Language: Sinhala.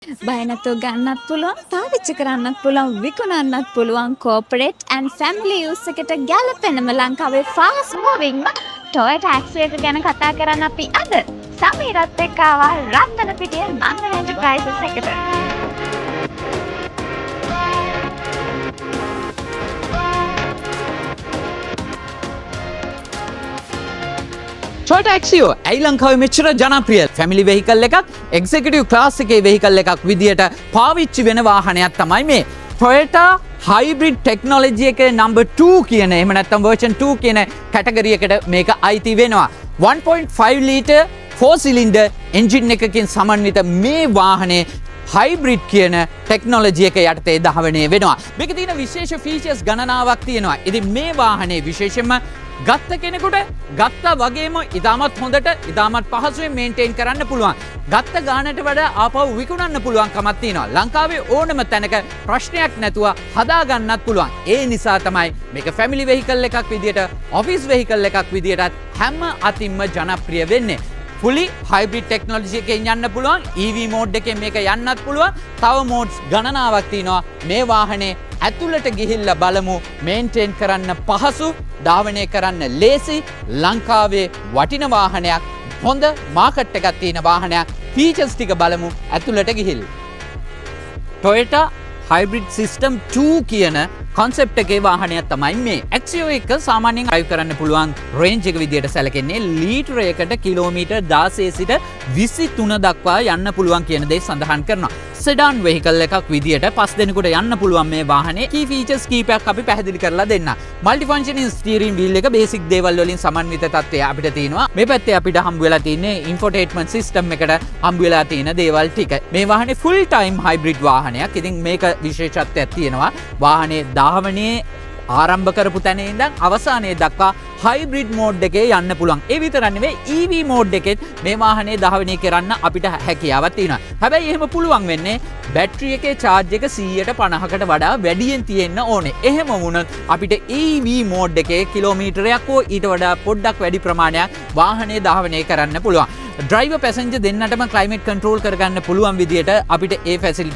බය නැතුව ගන්නත් පුළුවන්, පාවිච්චි කරන්නත් පුළුවන්, විකුණන්නත් පුළුවන් corporate and family use එකට ගැලපෙනම ලංකාවේ fast moving Toyota Axo එක ගැන කතා කරන්න අපි අද සමීරත් එක්ක ආවා රත්නපිටිය මංගල එන්ටර්ප්‍රයිසස් එකට. Toyota Axio ඇයි ලංකාවේ මෙච්චර ජනප්‍රිය ෆැමිලි වෙහිකල් එකක් එක්සිකියුටිව් ක්ලාස් එකේ වෙහිකල් එකක් විදියට පාවිච්චි වෙන වාහනයක් තමයි මේ Toyota හයිබ්‍රිඩ් ටෙක්නොලොජි එකේ නම්බර් 2 කියන එහෙම නැත්නම් version 2 කියන කැටගරි එකට මේක අයිති වෙනවා 1.5 ලීටර් 4 සිලින්ඩර් එන්ජින් එකකින් සමන්විත මේ වාහනේ හයිබ්‍රිඩ් කියන ටෙක්නොලොජි එක යටතේ දහවණය වෙනවා. මේකේ තියෙන විශේෂ ෆීචර්ස් ගණනාවක් තියෙනවා. ඉතින් මේ වාහනේ විශේෂයෙන්ම ගත්ත කෙනෙකුට ගත්තා වගේම ඉතාමත් හොඳට ඉතාමත් පහසුවෙන් මේන්ටේන් කරන්න පුළුවන්. ගත්ත ගානට වඩා ආපහු විකුණන්න පුළුවන් කමක් තියෙනවා. ලංකාවේ ඕනම තැනක ප්‍රශ්නයක් නැතුව හදා ගන්නත් පුළුවන්. ඒ නිසා තමයි මේක ෆැමිලි වෙහිකල් එකක් විදියට, ඔෆිස් වෙහිකල් එකක් විදියටත් හැම අතින්ම ජනප්‍රිය වෙන්නේ. fully hybrid technology එකෙන් යන්න පුළුවන්. EV mode එකෙන් මේක යන්නත් පුළුවන්. තව modes ගණනාවක් තියෙනවා. මේ වාහනේ ඇතුළට ගිහිල්ලා බලමු මේන්ටේන් කරන්න පහසු, ධාවනය කරන්න ලේසි, ලංකාවේ වටින වාහනයක්, හොඳ මාකට් එකක් තියෙන වාහනයක්. ෆීචර්ස් ටික බලමු ඇතුළට ගිහිල්ලා. Toyota Hybrid System 2 කියන concept එකේ වාහනයක් තමයි මේ. Axio එක සාමාන්‍යයෙන් drive කරන්න පුළුවන් range එක විදියට සැලකෙන්නේ ලීටර එකකට කිලෝමීටර් 16 සිට 23 දක්වා යන්න පුළුවන් කියන දේ සඳහන් කරනවා. sedan vehicle එකක් විදියට 5 දෙනෙකුට යන්න පුළුවන් මේ වාහනේ. key features කීපයක් අපි පැහැදිලි කරලා දෙන්න. multifunctioning steering wheel එක basic දේවල් වලින් සමන්විත තත්ත්වය අපිට තියෙනවා. මේ පැත්තේ අපිට හම්බ වෙලා තියෙන්නේ infotainment system එකට හම්බ වෙලා තියෙන දේවල් ටික. මේ වාහනේ full time hybrid වාහනයක්. ඉතින් මේක විශේෂත්වයක් තියෙනවා. වාහනේ ධාවනයේ ආරම්භ කරපු තැන ඉඳන් අවසානයේ දක්වා හයිබ්‍රිඩ් මෝඩ් එකේ යන්න පුළුවන්. ඒ විතරක් නෙවෙයි EV මෝඩ් එකෙත් මේ වාහනේ ධාවනය කරන්න අපිට හැකියාවක් තියෙනවා. හැබැයි එහෙම පුළුවන් වෙන්නේ බැටරි එකේ charge එක 150කට වඩා වැඩියෙන් තියෙන්න ඕනේ. එහෙම වුණොත් අපිට EV මෝඩ් එකේ කිලෝමීටරයක් හෝ ඊට වඩා පොඩ්ඩක් වැඩි ප්‍රමාණයක් වාහනේ ධාවනය කරන්න පුළුවන්. ඩ්‍රයිවර් පැසෙන්ජර් දෙන්නටම ක්ලයිමේට් කන්ට්‍රෝල් කරගන්න පුළුවන් විදියට අපිට ඒ ෆැසිලිටි